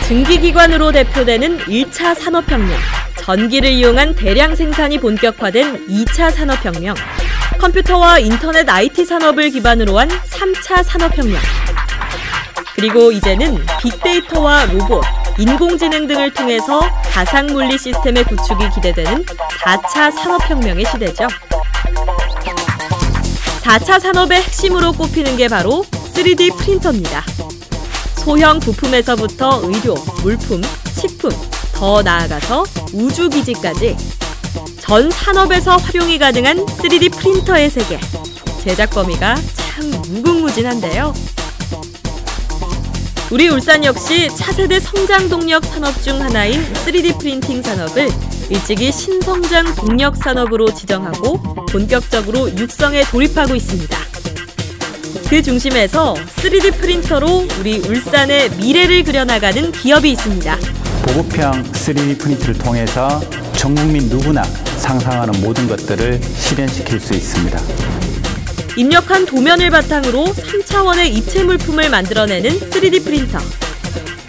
증기기관으로 대표되는 1차 산업혁명, 전기를 이용한 대량 생산이 본격화된 2차 산업혁명, 컴퓨터와 인터넷 IT 산업을 기반으로 한 3차 산업혁명, 그리고 이제는 빅데이터와 로봇, 인공지능 등을 통해서 가상물리 시스템의 구축이 기대되는 4차 산업혁명의 시대죠. 4차 산업의 핵심으로 꼽히는 게 바로 3D 프린터입니다. 소형 부품에서부터 의료, 물품, 식품, 더 나아가서 우주기지까지 전 산업에서 활용이 가능한 3D 프린터의 세계. 제작 범위가 참 무궁무진한데요. 우리 울산 역시 차세대 성장 동력 산업 중 하나인 3D 프린팅 산업을 일찍이 신성장 동력 산업으로 지정하고 본격적으로 육성에 돌입하고 있습니다. 그 중심에서 3D 프린터로 우리 울산의 미래를 그려나가는 기업이 있습니다. 보급형 3D 프린트를 통해서 전 국민 누구나 상상하는 모든 것들을 실현시킬 수 있습니다. 입력한 도면을 바탕으로 3차원의 입체 물품을 만들어내는 3D 프린터.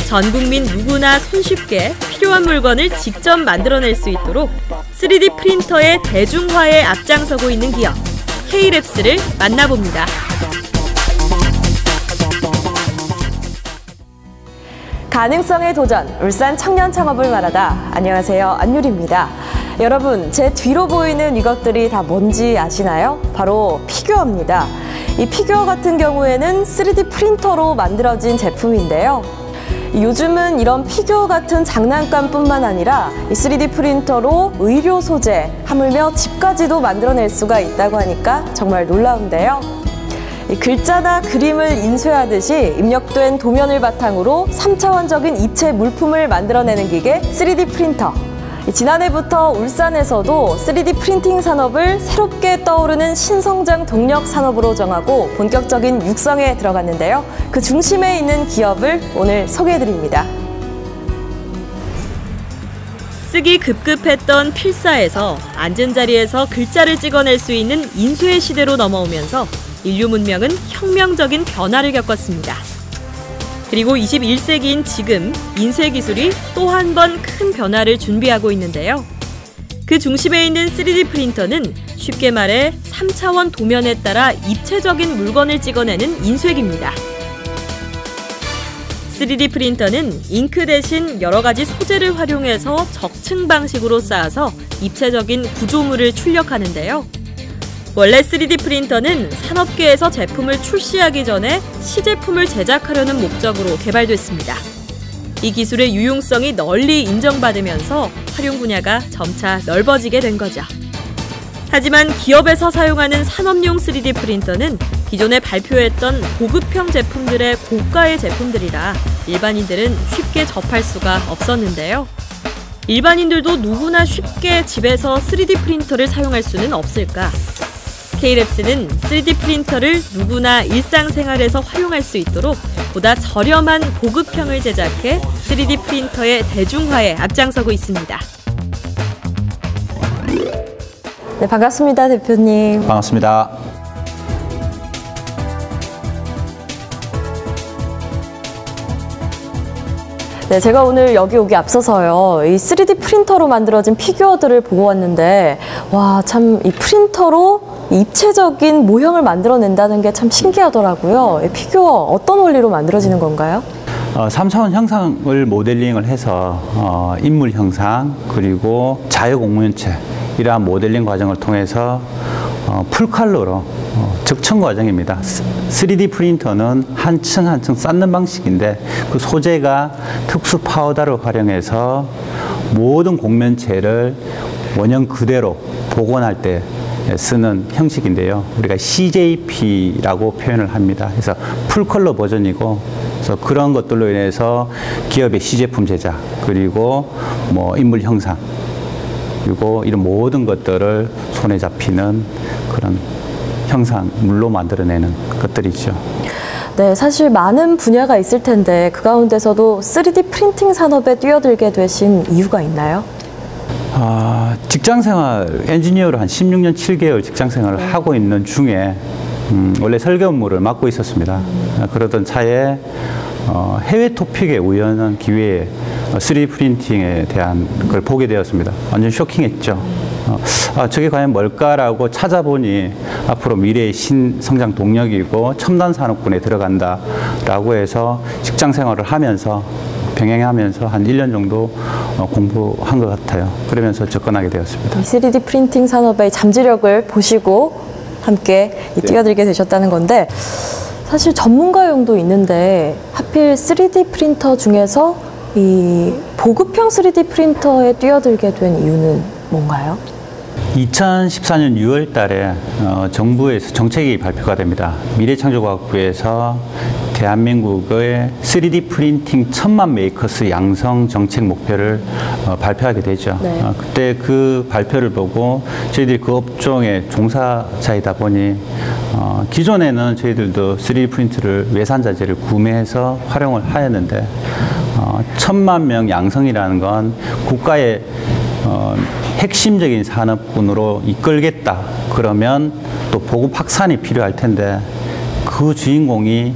전 국민 누구나 손쉽게 필요한 물건을 직접 만들어낼 수 있도록 3D 프린터의 대중화에 앞장서고 있는 기업 K랩스를 만나봅니다. 가능성의 도전, 울산 청년 창업을 말하다. 안녕하세요, 안유리입니다. 여러분, 제 뒤로 보이는 이것들이 다 뭔지 아시나요? 바로 피규어입니다. 이 피규어 같은 경우에는 3D 프린터로 만들어진 제품인데요. 요즘은 이런 피규어 같은 장난감뿐만 아니라 이 3D 프린터로 의료 소재, 하물며 집까지도 만들어낼 수가 있다고 하니까 정말 놀라운데요. 글자나 그림을 인쇄하듯이 입력된 도면을 바탕으로 3차원적인 입체 물품을 만들어내는 기계 3D 프린터. 지난해부터 울산에서도 3D 프린팅 산업을 새롭게 떠오르는 신성장 동력 산업으로 정하고 본격적인 육성에 들어갔는데요. 그 중심에 있는 기업을 오늘 소개해드립니다. 쓰기 급급했던 필사에서 앉은 자리에서 글자를 찍어낼 수 있는 인쇄의 시대로 넘어오면서 인류 문명은 혁명적인 변화를 겪었습니다. 그리고 21세기인 지금 인쇄 기술이 또 한 번 큰 변화를 준비하고 있는데요. 그 중심에 있는 3D 프린터는 쉽게 말해 3차원 도면에 따라 입체적인 물건을 찍어내는 인쇄기입니다. 3D 프린터는 잉크 대신 여러 가지 소재를 활용해서 적층 방식으로 쌓아서 입체적인 구조물을 출력하는데요. 원래 3D 프린터는 산업계에서 제품을 출시하기 전에 시제품을 제작하려는 목적으로 개발됐습니다. 이 기술의 유용성이 널리 인정받으면서 활용 분야가 점차 넓어지게 된 거죠. 하지만 기업에서 사용하는 산업용 3D 프린터는 기존에 발표했던 고급형 제품들의 고가의 제품들이라 일반인들은 쉽게 접할 수가 없었는데요. 일반인들도 누구나 쉽게 집에서 3D 프린터를 사용할 수는 없을까? K랩스는 3D 프린터를 누구나 일상생활에서 활용할 수 있도록 보다 저렴한 고급형을 제작해 3D 프린터의 대중화에 앞장서고 있습니다. 네, 반갑습니다, 대표님. 반갑습니다. 네, 제가 오늘 여기 오기 앞서서요, 이 3D 프린터로 만들어진 피규어들을 보고 왔는데, 와, 참 이 프린터로 입체적인 모형을 만들어낸다는 게 참 신기하더라고요. 이 피규어 어떤 원리로 만들어지는 건가요? 3차원 형상을 모델링을 해서 인물 형상 그리고 자유공면체 이러한 모델링 과정을 통해서 풀컬러로 적층 과정입니다. 3D 프린터는 한 층 한 층 쌓는 방식인데 그 소재가 특수 파우더를 활용해서 모든 공면체를 원형 그대로 복원할 때 쓰는 형식인데요. 우리가 CJP라고 표현을 합니다. 그래서 풀컬러 버전이고, 그래서 그런 것들로 인해서 기업의 시제품 제작 그리고 뭐 인물 형상 그리고 이런 모든 것들을 손에 잡히는 그런 형상물로 만들어내는 것들이죠. 네, 사실 많은 분야가 있을 텐데 그 가운데서도 3D 프린팅 산업에 뛰어들게 되신 이유가 있나요? 직장생활, 엔지니어로 한 16년 7개월 직장생활을 하고 있는 중에 원래 설계 업무를 맡고 있었습니다. 그러던 차에 해외 토픽에 우연한 기회에 3D 프린팅에 대한 걸 보게 되었습니다. 완전 쇼킹했죠. 저게 과연 뭘까라고 찾아보니 앞으로 미래의 신성장 동력이고 첨단 산업군에 들어간다라고 해서 직장 생활을 하면서 병행하면서 한 1년 정도 공부한 것 같아요. 그러면서 접근하게 되었습니다. 3D 프린팅 산업의 잠재력을 보시고 함께 뛰어들게 되셨다는 건데, 사실 전문가용도 있는데 하필 3D 프린터 중에서 이 보급형 3D 프린터에 뛰어들게 된 이유는 뭔가요? 2014년 6월 달에 정부에서 정책이 발표가 됩니다. 미래창조과학부에서 대한민국의 3D 프린팅 1000만 메이커스 양성 정책 목표를 발표하게 되죠. 네. 그때 그 발표를 보고 저희들이 그 업종의 종사자이다 보니 기존에는 저희들도 3D 프린트를 외산자재를 구매해서 활용을 하였는데 1000만 명 양성이라는 건 국가의 핵심적인 산업군으로 이끌겠다. 그러면 또 보급 확산이 필요할 텐데 그 주인공이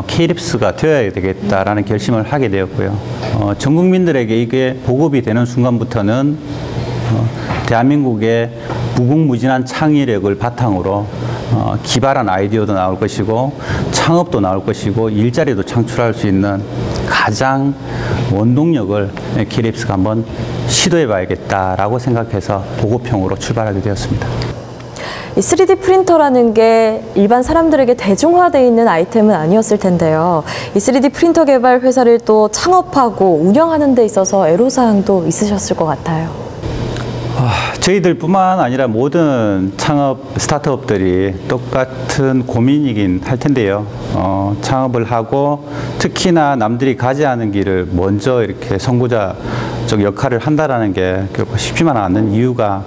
K-립스가 되어야 되겠다라는 결심을 하게 되었고요. 전 국민들에게 이게 보급이 되는 순간부터는 대한민국의 무궁무진한 창의력을 바탕으로 기발한 아이디어도 나올 것이고 창업도 나올 것이고 일자리도 창출할 수 있는 가장 원동력을 K-립스가 한번 시도해 봐야겠다라고 생각해서 보급형으로 출발하게 되었습니다. 이 3D 프린터라는 게 일반 사람들에게 대중화되어 있는 아이템은 아니었을 텐데요. 이 3D 프린터 개발 회사를 또 창업하고 운영하는 데 있어서 애로사항도 있으셨을 것 같아요. 저희들뿐만 아니라 모든 창업 스타트업들이 똑같은 고민이긴 할 텐데요. 창업을 하고 특히나 남들이 가지 않은 길을 먼저 이렇게 선구자적 역할을 한다라는 게 결코 쉽지만 않은 이유가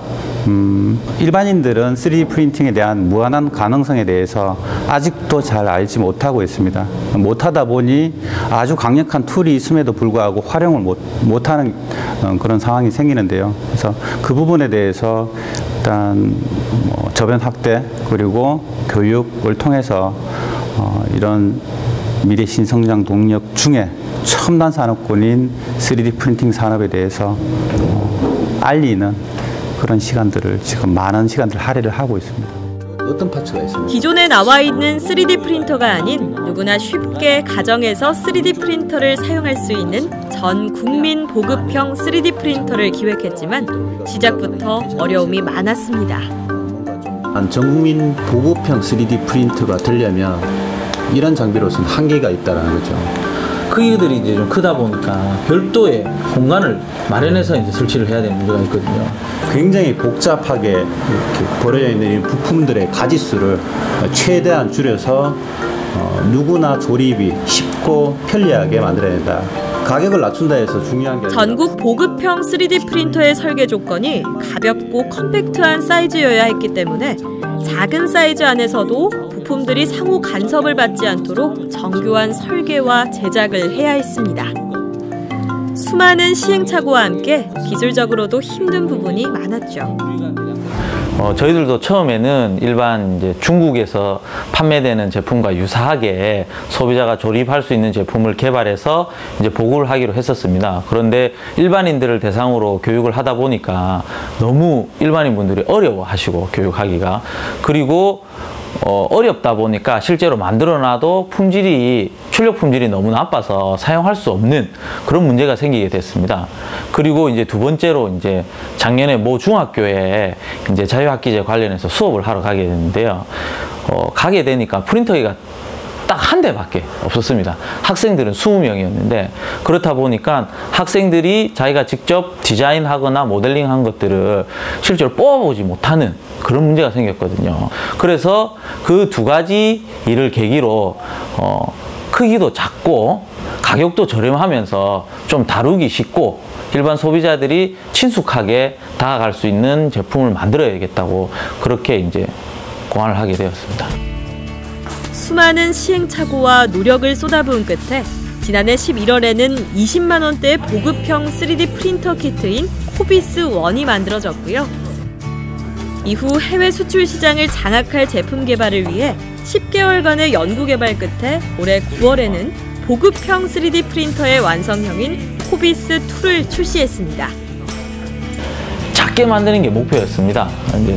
일반인들은 3D 프린팅에 대한 무한한 가능성에 대해서 아직도 잘 알지 못하고 있습니다. 못하다 보니 아주 강력한 툴이 있음에도 불구하고 활용을 못하는 그런 상황이 생기는데요. 그래서 그 부분에 대해서 일단 저변 확대 그리고 교육을 통해서 이런 미래 신성장 동력 중에 첨단 산업군인 3D 프린팅 산업에 대해서 알리는 그런 시간들을 지금 많은 시간들을 할애를 하고 있습니다. 어떤 파츠가 있습니까? 기존에 나와 있는 3D 프린터가 아닌 누구나 쉽게 가정에서 3D 프린터를 사용할 수 있는 전 국민 보급형 3D 프린터를 기획했지만 시작부터 어려움이 많았습니다. 전 국민 보급형 3D 프린터가 되려면 이런 장비로서는 한계가 있다는 거죠. 크기들이 이제 좀 크다 보니까 별도의 공간을 마련해서 이제 설치를 해야 되는 문제가 있거든요. 굉장히 복잡하게 이렇게 버려져 있는 이 부품들의 가지수를 최대한 줄여서 누구나 조립이 쉽고 편리하게 만들어야 된다. 가격을 낮춘다 해서 중요한 게 전국 보급형 3D 프린터의 설계 조건이 가볍고 컴팩트한 사이즈여야 했기 때문에 작은 사이즈 안에서도 부품들이 상호 간섭을 받지 않도록 정교한 설계와 제작을 해야 했습니다. 수많은 시행착오와 함께 기술적으로도 힘든 부분이 많았죠. 저희들도 처음에는 일반 이제 중국에서 판매되는 제품과 유사하게 소비자가 조립할 수 있는 제품을 개발해서 이제 보급을 하기로 했었습니다. 그런데 일반인들을 대상으로 교육을 하다 보니까 너무 일반인 분들이 어려워하시고 교육하기가, 그리고 어렵다 보니까 실제로 만들어놔도 출력 품질이 너무 나빠서 사용할 수 없는 그런 문제가 생기게 됐습니다. 그리고 이제 두 번째로 이제 작년에 모 중학교에 이제 자유학기제 관련해서 수업을 하러 가게 됐는데요. 가게 되니까 프린터기가 딱 한 대밖에 없었습니다. 학생들은 20명이었는데 그렇다 보니까 학생들이 자기가 직접 디자인하거나 모델링한 것들을 실제로 뽑아보지 못하는 그런 문제가 생겼거든요. 그래서 그 두 가지 일을 계기로 크기도 작고 가격도 저렴하면서 좀 다루기 쉽고 일반 소비자들이 친숙하게 다가갈 수 있는 제품을 만들어야겠다고 그렇게 이제 고안을 하게 되었습니다. 수많은 시행착오와 노력을 쏟아부은 끝에 지난해 11월에는 20만 원대의 보급형 3D 프린터 키트인 코비스1이 만들어졌고요. 이후 해외 수출 시장을 장악할 제품 개발을 위해 10개월간의 연구 개발 끝에 올해 9월에는 보급형 3D 프린터의 완성형인 코비스2를 출시했습니다. 작게 만드는 게 목표였습니다. 이제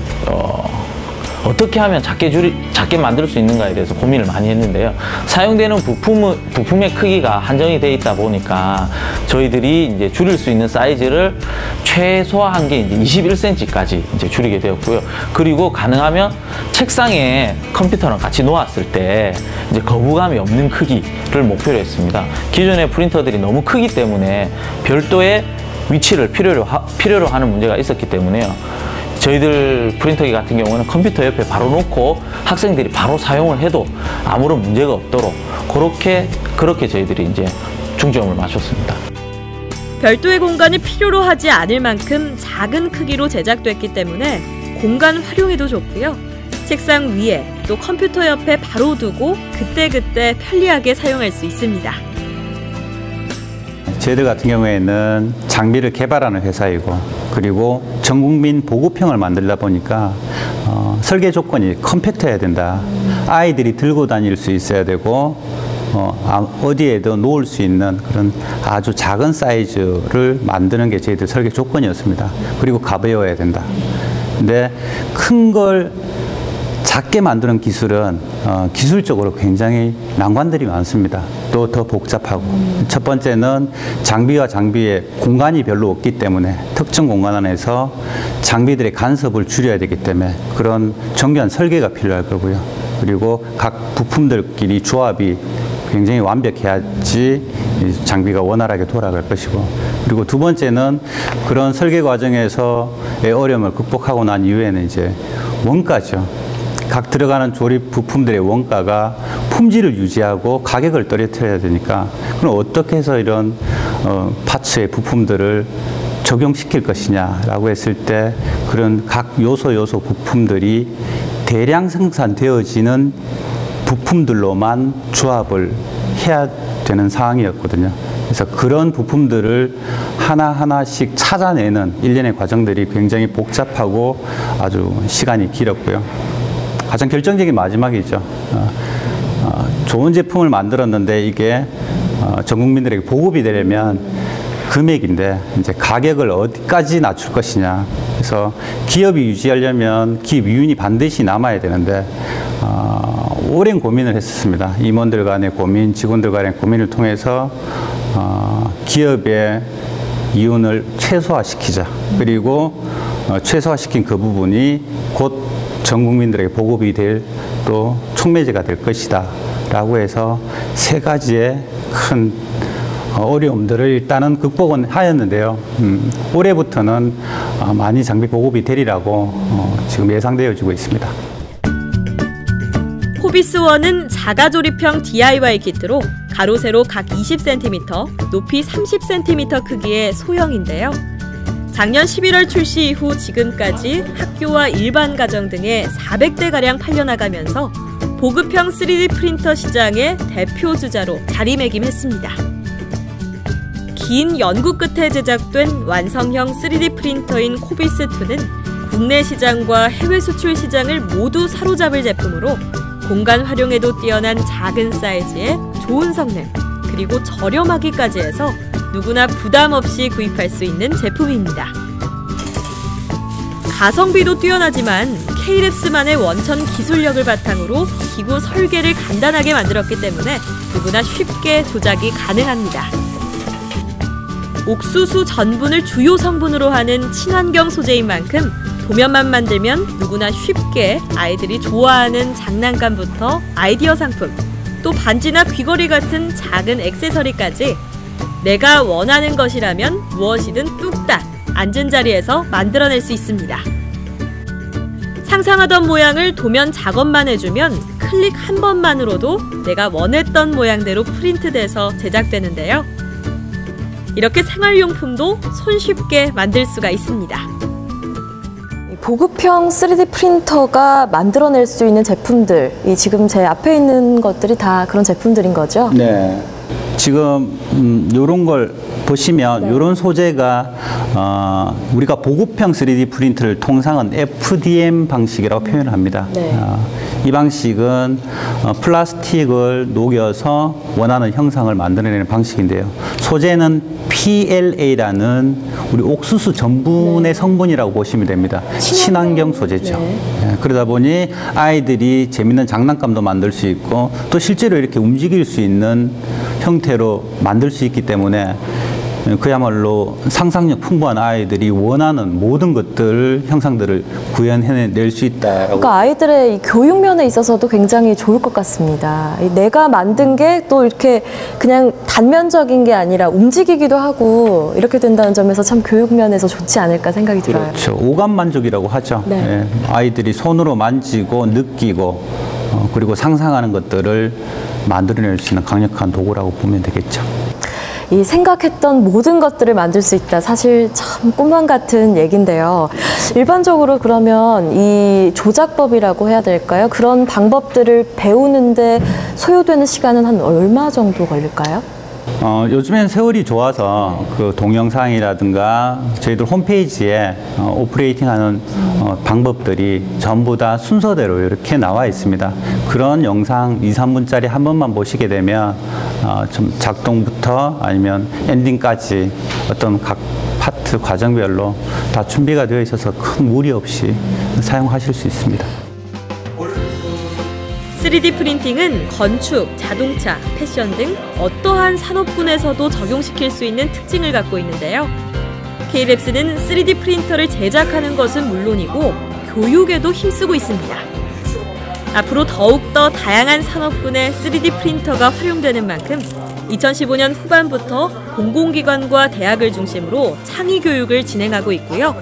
어떻게 하면 작게 만들 수 있는가에 대해서 고민을 많이 했는데요. 사용되는 부품의 크기가 한정이 되어 있다 보니까 저희들이 이제 줄일 수 있는 사이즈를 최소화한 게 이제 21cm까지 이제 줄이게 되었고요. 그리고 가능하면 책상에 컴퓨터랑 같이 놓았을 때 이제 거부감이 없는 크기를 목표로 했습니다. 기존의 프린터들이 너무 크기 때문에 별도의 위치를 필요로 하는 문제가 있었기 때문에요. 저희들 프린터기 같은 경우는 컴퓨터 옆에 바로 놓고 학생들이 바로 사용을 해도 아무런 문제가 없도록 그렇게 저희들이 이제 중점을 맞췄습니다. 별도의 공간을 필요로 하지 않을 만큼 작은 크기로 제작됐기 때문에 공간 활용에도 좋고요. 책상 위에 또 컴퓨터 옆에 바로 두고 그때그때 편리하게 사용할 수 있습니다. 저희들 같은 경우에는 장비를 개발하는 회사이고, 그리고 전국민 보급형을 만들다 보니까 설계 조건이 컴팩트해야 된다. 아이들이 들고 다닐 수 있어야 되고 어디에도 놓을 수 있는 그런 아주 작은 사이즈를 만드는 게 저희들 설계 조건이었습니다. 그리고 가벼워야 된다. 근데 큰 걸 작게 만드는 기술은 기술적으로 굉장히 난관들이 많습니다. 또 더 복잡하고. 첫 번째는 장비와 장비의 공간이 별로 없기 때문에 특정 공간 안에서 장비들의 간섭을 줄여야 되기 때문에 그런 정교한 설계가 필요할 거고요. 그리고 각 부품들끼리 조합이 굉장히 완벽해야지 이 장비가 원활하게 돌아갈 것이고, 그리고 두 번째는 그런 설계 과정에서의 어려움을 극복하고 난 이후에는 이제 원가죠. 각 들어가는 조립 부품들의 원가가 품질을 유지하고 가격을 떨어뜨려야 되니까, 그럼 어떻게 해서 이런 파츠의 부품들을 적용시킬 것이냐라고 했을 때 그런 각 요소 부품들이 대량 생산되어지는 부품들로만 조합을 해야 되는 상황이었거든요. 그래서 그런 부품들을 하나하나씩 찾아내는 일련의 과정들이 굉장히 복잡하고 아주 시간이 길었고요. 가장 결정적인 마지막이죠. 좋은 제품을 만들었는데 이게 전 국민들에게 보급이 되려면 금액인데 이제 가격을 어디까지 낮출 것이냐. 그래서 기업이 유지하려면 기업 이윤이 반드시 남아야 되는데 오랜 고민을 했었습니다. 임원들 간의 고민, 직원들 간의 고민을 통해서 기업의 이윤을 최소화시키자. 그리고 최소화시킨 그 부분이 곧 전 국민들에게 보급이 될 또 촉매제가 될 것이다 라고 해서 세 가지의 큰 어려움들을 일단은 극복은 하였는데요. 올해부터는 많이 장비 보급이 되리라고 지금 예상되어지고 있습니다. 코비스1은 자가조립형 DIY 키트로 가로 세로 각 20cm, 높이 30cm 크기의 소형인데요. 작년 11월 출시 이후 지금까지 학교와 일반 가정 등에 400대가량 팔려나가면서 보급형 3D 프린터 시장의 대표 주자로 자리매김했습니다. 긴 연구 끝에 제작된 완성형 3D 프린터인 코비스2는 국내 시장과 해외 수출 시장을 모두 사로잡을 제품으로 공간 활용에도 뛰어난 작은 사이즈에 좋은 성능, 그리고 저렴하기까지 해서 누구나 부담 없이 구입할 수 있는 제품입니다. 가성비도 뛰어나지만 K랩스만의 원천 기술력을 바탕으로 기구 설계를 간단하게 만들었기 때문에 누구나 쉽게 조작이 가능합니다. 옥수수 전분을 주요 성분으로 하는 친환경 소재인 만큼 도면만 만들면 누구나 쉽게 아이들이 좋아하는 장난감부터 아이디어 상품, 또 반지나 귀걸이 같은 작은 액세서리까지 내가 원하는 것이라면 무엇이든 뚝딱 앉은 자리에서 만들어낼 수 있습니다. 상상하던 모양을 도면 작업만 해주면 클릭 한 번만으로도 내가 원했던 모양대로 프린트돼서 제작되는데요. 이렇게 생활용품도 손쉽게 만들 수가 있습니다. 보급형 3D 프린터가 만들어낼 수 있는 제품들, 지금 제 앞에 있는 것들이 다 그런 제품들인 거죠? 네. 지금 이런 걸 보시면 네. 이런 소재가 우리가 보급형 3D 프린트를 통상은 FDM 방식이라고 표현을 합니다. 네. 이 방식은 플라스틱을 녹여서 원하는 형상을 만들어내는 방식인데요. 소재는 PLA라는 우리 옥수수 전분의 성분이라고 보시면 됩니다. 친환경 소재죠. 네. 그러다 보니 아이들이 재밌는 장난감도 만들 수 있고 또 실제로 이렇게 움직일 수 있는 형태로 만들 수 있기 때문에 그야말로 상상력 풍부한 아이들이 원하는 모든 것들, 형상들을 구현해낼 수 있다. 그러니까 아이들의 이 교육 면에 있어서도 굉장히 좋을 것 같습니다. 내가 만든 게 또 이렇게 그냥 단면적인 게 아니라 움직이기도 하고 이렇게 된다는 점에서 참 교육 면에서 좋지 않을까 생각이 들어요. 그렇죠. 오감 만족이라고 하죠. 네. 예, 아이들이 손으로 만지고 느끼고 그리고 상상하는 것들을 만들어낼 수 있는 강력한 도구라고 보면 되겠죠. 이 생각했던 모든 것들을 만들 수 있다. 사실 참 꿈만 같은 얘기인데요. 일반적으로 그러면 이 조작법이라고 해야 될까요? 그런 방법들을 배우는데 소요되는 시간은 한 얼마 정도 걸릴까요? 요즘엔 세월이 좋아서 그 동영상이라든가 저희들 홈페이지에 오퍼레이팅하는 방법들이 전부 다 순서대로 이렇게 나와 있습니다. 그런 영상 2, 3분짜리 한 번만 보시게 되면 좀 작동부터 아니면 엔딩까지 어떤 각 파트 과정별로 다 준비가 되어 있어서 큰 무리 없이 사용하실 수 있습니다. 3D 프린팅은 건축, 자동차, 패션 등 어떠한 산업군에서도 적용시킬 수 있는 특징을 갖고 있는데요. K랩스는 3D 프린터를 제작하는 것은 물론이고 교육에도 힘쓰고 있습니다. 앞으로 더욱더 다양한 산업군에 3D 프린터가 활용되는 만큼 2015년 후반부터 공공기관과 대학을 중심으로 창의 교육을 진행하고 있고요.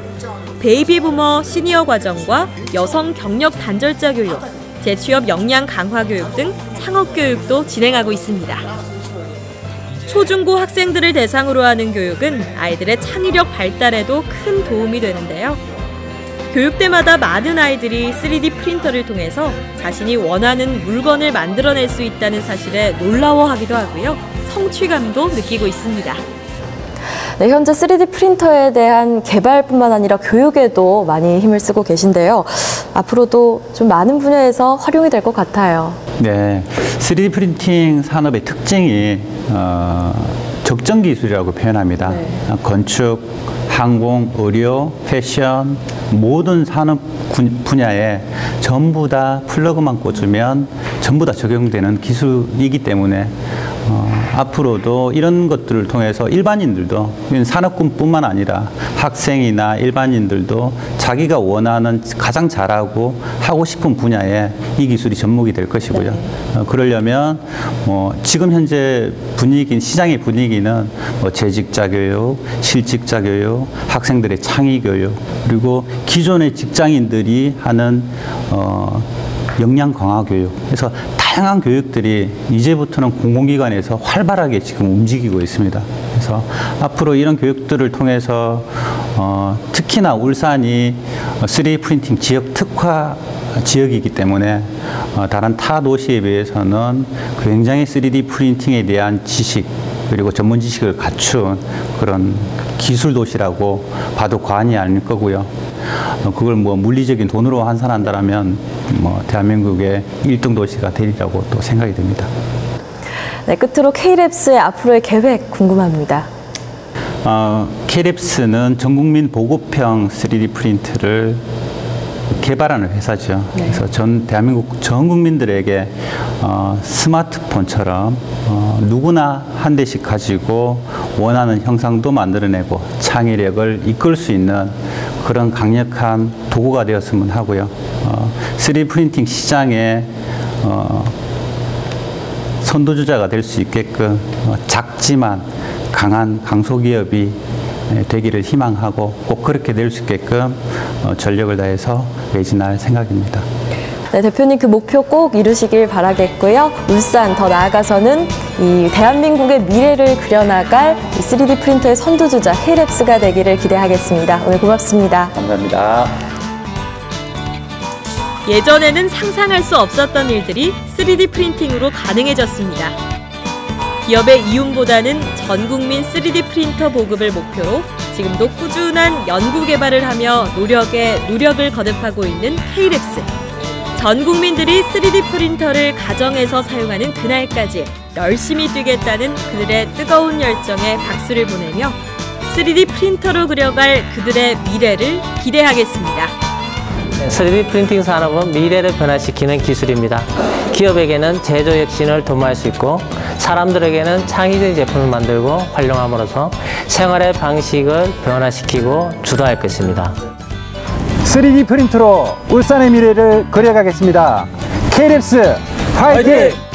베이비 부머 시니어 과정과 여성 경력 단절자 교육, 재취업 역량 강화 교육 등 창업 교육도 진행하고 있습니다. 초중고 학생들을 대상으로 하는 교육은 아이들의 창의력 발달에도 큰 도움이 되는데요. 교육때마다 많은 아이들이 3D 프린터를 통해서 자신이 원하는 물건을 만들어낼 수 있다는 사실에 놀라워하기도 하고요. 성취감도 느끼고 있습니다. 네, 현재 3D 프린터에 대한 개발뿐만 아니라 교육에도 많이 힘을 쓰고 계신데요. 앞으로도 좀 많은 분야에서 활용이 될 것 같아요. 네, 3D 프린팅 산업의 특징이 적정 기술이라고 표현합니다. 네. 건축, 항공, 의료, 패션 모든 산업 분야에 전부 다 플러그만 꽂으면 전부 다 적용되는 기술이기 때문에 앞으로도 이런 것들을 통해서 일반인들도 산업군뿐만 아니라 학생이나 일반인들도 자기가 원하는 가장 잘하고 하고 싶은 분야에 이 기술이 접목이 될 것이고요. 그러려면 지금 현재 분위기, 시장의 분위기는 재직자 교육, 실직자 교육, 학생들의 창의 교육, 그리고 기존의 직장인들이 하는 역량 강화 교육. 그래서 다양한 교육들이 이제부터는 공공기관에서 활발하게 지금 움직이고 있습니다. 그래서 앞으로 이런 교육들을 통해서 특히나 울산이 3D 프린팅 지역 특화 지역이기 때문에 다른 타 도시에 비해서는 굉장히 3D 프린팅에 대한 지식 그리고 전문 지식을 갖춘 그런 기술 도시라고 봐도 과언이 아닐 거고요. 그걸 물리적인 돈으로 환산한다면 대한민국의 1등 도시가 되리라고 또 생각이 듭니다. 네, 끝으로 K랩스의 앞으로의 계획 궁금합니다. K랩스는 전국민 보급형 3D 프린트를 개발하는 회사죠. 네. 그래서 대한민국 전 국민들에게 스마트폰처럼 누구나 한 대씩 가지고 원하는 형상도 만들어내고 창의력을 이끌 수 있는 그런 강력한 도구가 되었으면 하고요. 3D 프린팅 시장에 선두주자가 될 수 있게끔 작지만 강한 강소기업이 되기를 희망하고 꼭 그렇게 될 수 있게끔 전력을 다해서 매진할 생각입니다. 네, 대표님 그 목표 꼭 이루시길 바라겠고요. 울산 더 나아가서는 이 대한민국의 미래를 그려나갈 이 3D 프린터의 선두주자 K랩스가 되기를 기대하겠습니다. 오늘 고맙습니다. 감사합니다. 예전에는 상상할 수 없었던 일들이 3D 프린팅으로 가능해졌습니다. 기업의 이윤보다는 전 국민 3D 프린터 보급을 목표로 지금도 꾸준한 연구 개발을 하며 노력을 거듭하고 있는 K랩스. 전 국민들이 3D 프린터를 가정에서 사용하는 그날까지 열심히 뛰겠다는 그들의 뜨거운 열정에 박수를 보내며 3D 프린터로 그려갈 그들의 미래를 기대하겠습니다. 3D 프린팅 산업은 미래를 변화시키는 기술입니다. 기업에게는 제조 혁신을 도모할 수 있고 사람들에게는 창의적인 제품을 만들고 활용함으로써 생활의 방식을 변화시키고 주도할 것입니다. 3D 프린터로 울산의 미래를 그려가겠습니다. K랩스 화이팅!